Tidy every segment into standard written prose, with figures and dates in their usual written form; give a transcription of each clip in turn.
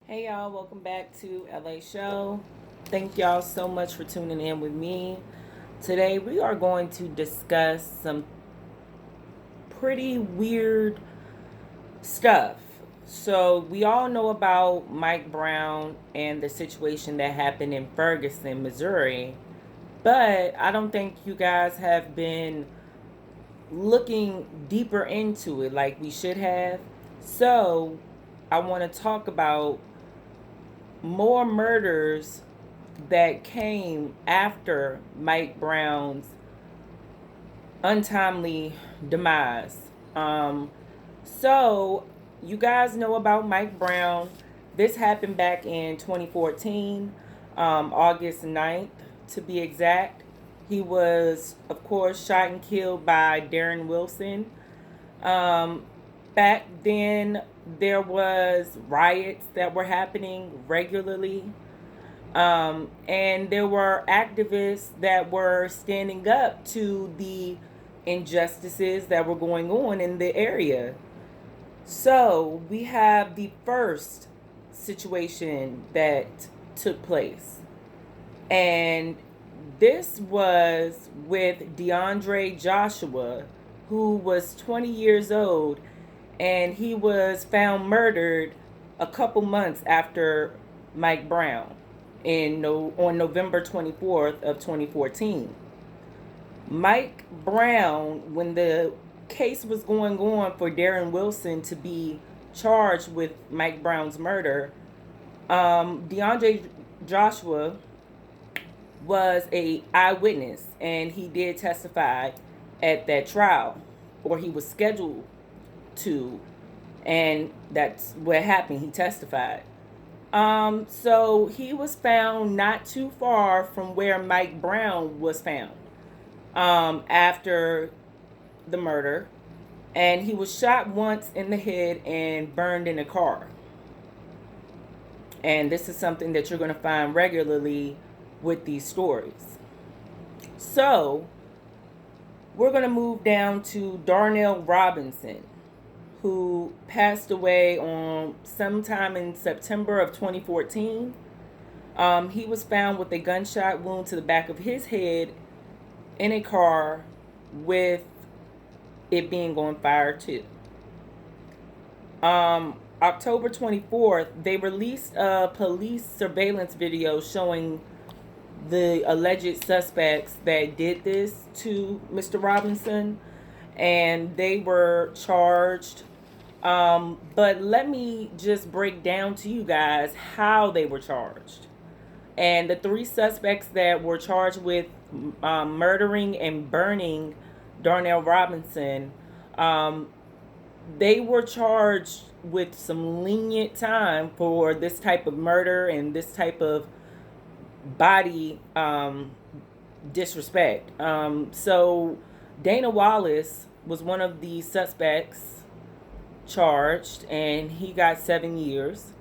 Hey y'all, welcome back to LA Show. Thank y'all so much for tuning in with me. Today we are going to discuss some pretty weird stuff. So, we all know about Mike Brown and the situation that happened in Ferguson, Missouri, but I don't think you guys have been looking deeper into it like we should have. So, I want to talk about more murders that came after Mike Brown's untimely demise. Um, so, you guys know about Mike Brown. This happened back in 2014, August 9th to be exact. He was, of course, shot and killed by Darren Wilson. Um, Back then, there was riots that were happening regularly. And there were activists that were standing up to the injustices that were going on in the area. So we have the first situation that took place. And this was with DeAndre Joshua, who was 20 years old, and he was found murdered a couple months after Mike Brown on November 24th of 2014. Mike Brown, when the case was going on for Darren Wilson to be charged with Mike Brown's murder, DeAndre Joshua was a eyewitness, and he did testify at that trial, or he was scheduled to, and that's what happened. He testified. So he was found not too far from where Mike Brown was found after the murder, and he was shot once in the head and burned in a car. And this is something that you're going to find regularly with these stories. So we're going to move down to Darnell Robinson, who passed away on sometime in September of 2014. He was found with a gunshot wound to the back of his head in a car with it being on fire too. October 24th, they released a police surveillance video showing the alleged suspects that did this to Mr. Robinson, and they were charged. But let me just break down to you guys how they were charged. And the three suspects that were charged with murdering and burning Darnell Robinson, they were charged with some lenient time for this type of murder and this type of body disrespect. So Dana Wallace was one of the suspects charged, and he got 7 years.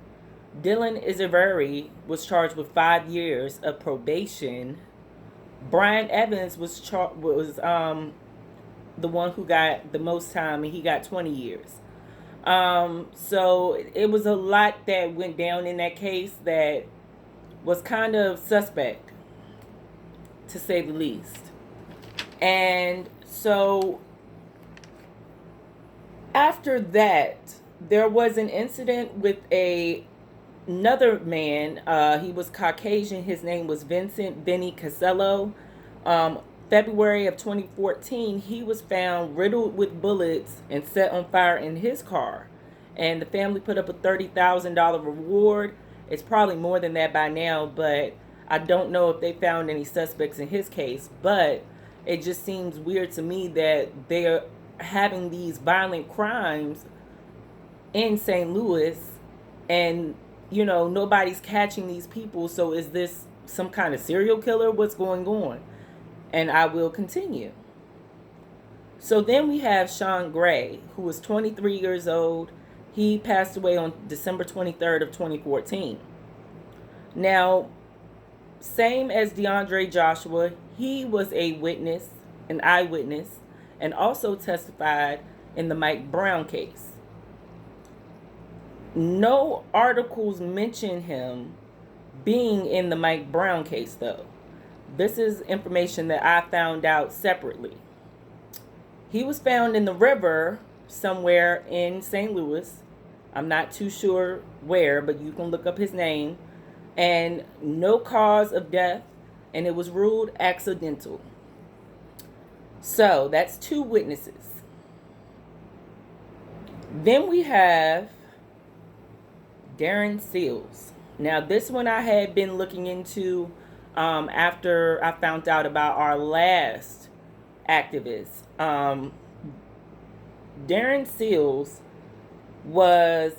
Dylan Isaveri was charged with 5 years of probation. Brian Evans was the one who got the most time, and he got 20 years. So it was a lot that went down in that case that was kind of suspect, to say the least. And so after that, there was an incident with another man. He was Caucasian. His name was Vincent Benny Casello. February of 2014, he was found riddled with bullets and set on fire in his car. And the family put up a $30,000 reward. It's probably more than that by now, but I don't know if they found any suspects in his case. But it just seems weird to me that they're having these violent crimes in St. Louis, and nobody's catching these people. So is this some kind of serial killer? What's going on? And I will continue. So then we have Sean Gray, who was 23 years old. He passed away on December 23rd of 2014. Now, same as DeAndre Joshua, he was a witness, an eyewitness, and also testified in the Mike Brown case. No articles mention him being in the Mike Brown case, though. This is information that I found out separately. He was found in the river somewhere in St. Louis. I'm not too sure where, but you can look up his name. And no cause of death, and it was ruled accidental. So that's 2 witnesses. Then we have Darren Seals. Now, this one I had been looking into after I found out about our last activist. Darren Seals was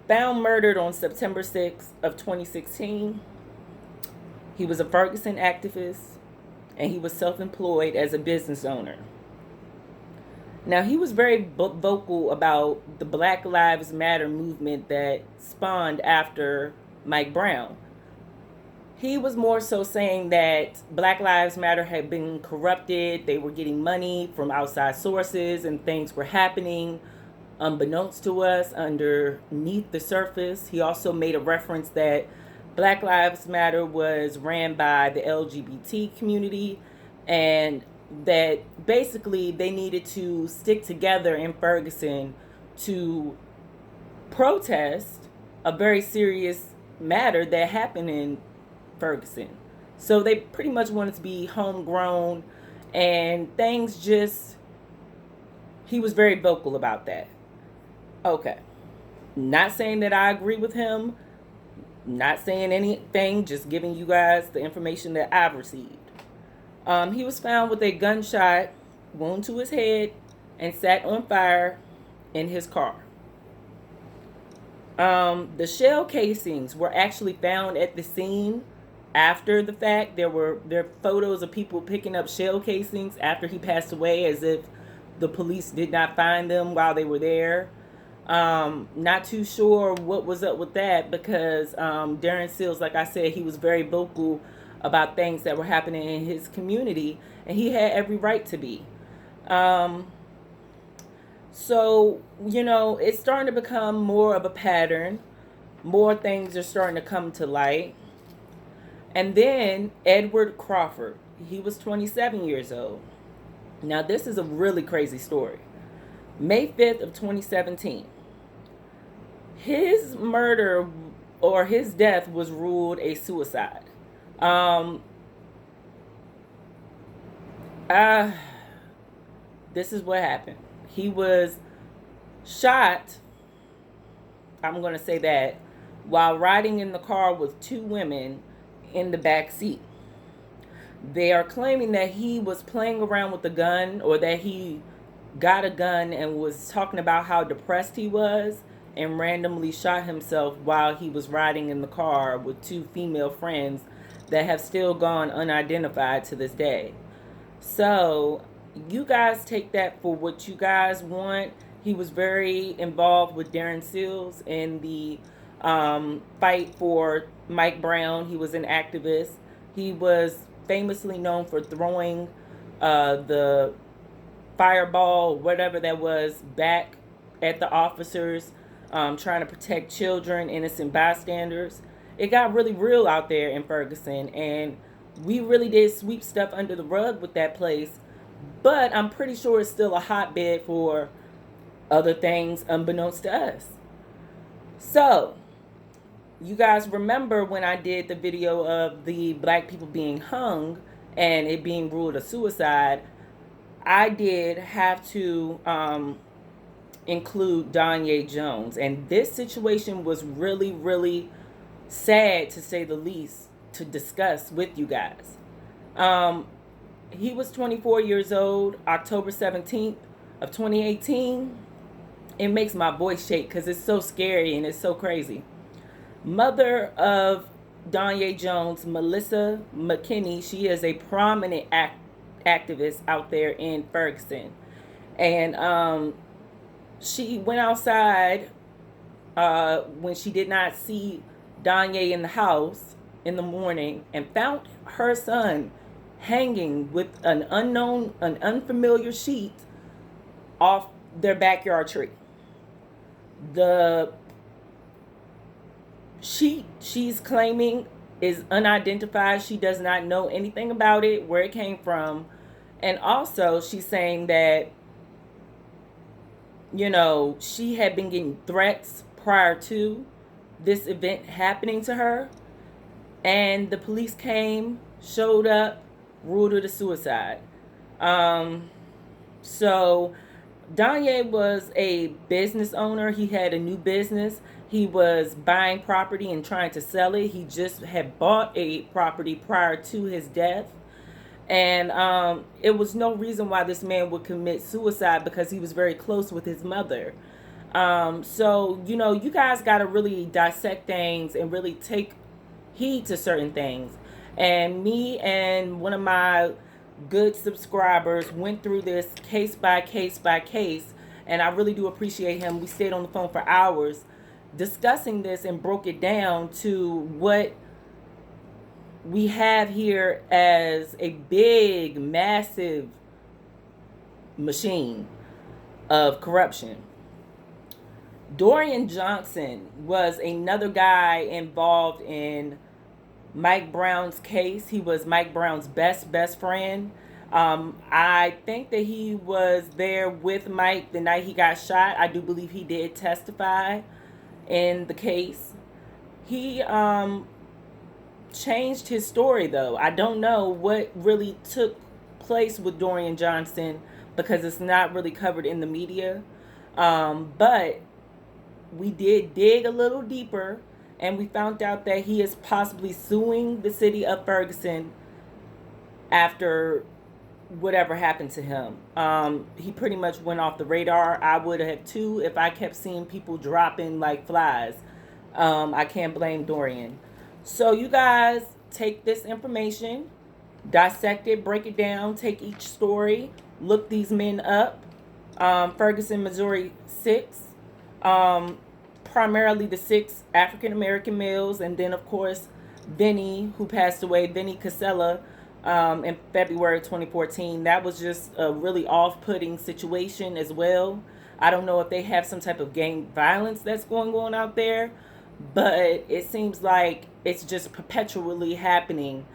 found murdered on September 6th of 2016. He was a Ferguson activist, and he was self-employed as a business owner. Now, he was very vocal about the Black Lives Matter movement that spawned after Mike Brown. He was more so saying that Black Lives Matter had been corrupted. They were getting money from outside sources, and things were happening unbeknownst to us underneath the surface. He also made a reference that Black Lives Matter was ran by the LGBT community, and that basically they needed to stick together in Ferguson to protest a very serious matter that happened in Ferguson. So they pretty much wanted to be homegrown, and things just, he was very vocal about that. Okay. Not saying that I agree with him, not saying anything, just giving you guys the information that I've received. He was found with a gunshot wound to his head and sat on fire in his car. The shell casings were actually found at the scene after the fact. There are photos of people picking up shell casings after he passed away, as if the police did not find them while they were there. Not too sure what was up with that, because Darren Seals, like I said, he was very vocal about things that were happening in his community, and he had every right to be. So, it's starting to become more of a pattern. More things are starting to come to light. And then Edward Crawford, he was 27 years old. Now, this is a really crazy story. May 5th of 2017. His murder, or his death, was ruled a suicide. This is what happened. He was shot, I'm going to say that, while riding in the car with 2 women in the back seat. They are claiming that he was playing around with the gun, or that he got a gun and was talking about how depressed he was, and randomly shot himself while he was riding in the car with 2 female friends that have still gone unidentified to this day. So you guys take that for what you guys want. He was very involved with Darren Seals in the fight for Mike Brown. He was an activist. He was famously known for throwing the fireball, whatever that was, back at the officers, trying to protect children, innocent bystanders. It got really real out there in Ferguson, and we really did sweep stuff under the rug with that place. But I'm pretty sure it's still a hotbed for other things unbeknownst to us. So, you guys remember when I did the video of the black people being hung and it being ruled a suicide, I did have to include Donye Jones. And this situation was really, really sad, to say the least, to discuss with you guys. He was 24 years old, October 17th of 2018. It makes my voice shake because it's so scary and it's so crazy. Mother of Donye Jones, Melissa McKinney, she is a prominent activist out there in Ferguson. And she went outside when she did not see Donye in the house in the morning and found her son hanging with an unfamiliar sheet off their backyard tree. The she's claiming is unidentified. She does not know anything about it, where it came from. And also she's saying that, she had been getting threats prior to this event happening to her. And the police came, showed up, ruled it a suicide. So Danye was a business owner. He had a new business. He was buying property and trying to sell it. He just had bought a property prior to his death. And it was no reason why this man would commit suicide, because he was very close with his mother. So, you guys got to really dissect things and really take heed to certain things. And me and one of my good subscribers went through this case by case by case, and I really do appreciate him. We stayed on the phone for hours discussing this and broke it down to what we have here as a big, massive machine of corruption. Dorian Johnson was another guy involved in Mike Brown's case. He was Mike Brown's best friend. I think that he was there with Mike the night he got shot. I do believe he did testify in the case. He changed his story, though. I don't know what really took place with Dorian Johnson, because it's not really covered in the media. But we did dig a little deeper, and we found out that he is possibly suing the city of Ferguson after whatever happened to him. He pretty much went off the radar. I would have too if I kept seeing people dropping like flies. I can't blame Dorian. So you guys take this information, dissect it, break it down, take each story, look these men up. Ferguson, Missouri 6. Primarily the 6 African American males, and then of course Vinny, who passed away, Vinny Casella, in February 2014. That was just a really off-putting situation as well. I don't know if they have some type of gang violence that's going on out there, but it seems like it's just perpetually happening.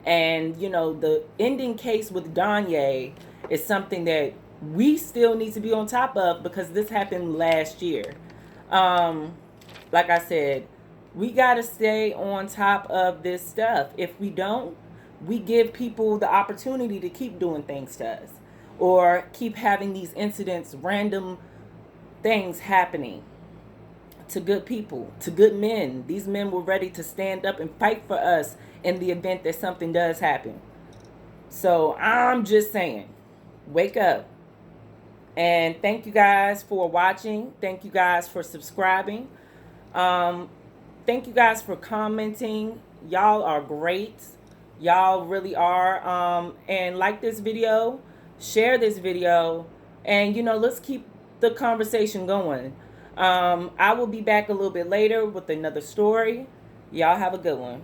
And the ending case with Danye is something that we still need to be on top of, because this happened last year. Like I said, we got to stay on top of this stuff. If we don't, we give people the opportunity to keep doing things to us, or keep having these incidents, random things happening to good people, to good men. These men were ready to stand up and fight for us in the event that something does happen. So I'm just saying, wake up. And thank you guys for watching. Thank you guys for subscribing. Thank you guys for commenting. Y'all are great. Y'all really are. And like this video, share this video, and let's keep the conversation going. I will be back a little bit later with another story. Y'all have a good one.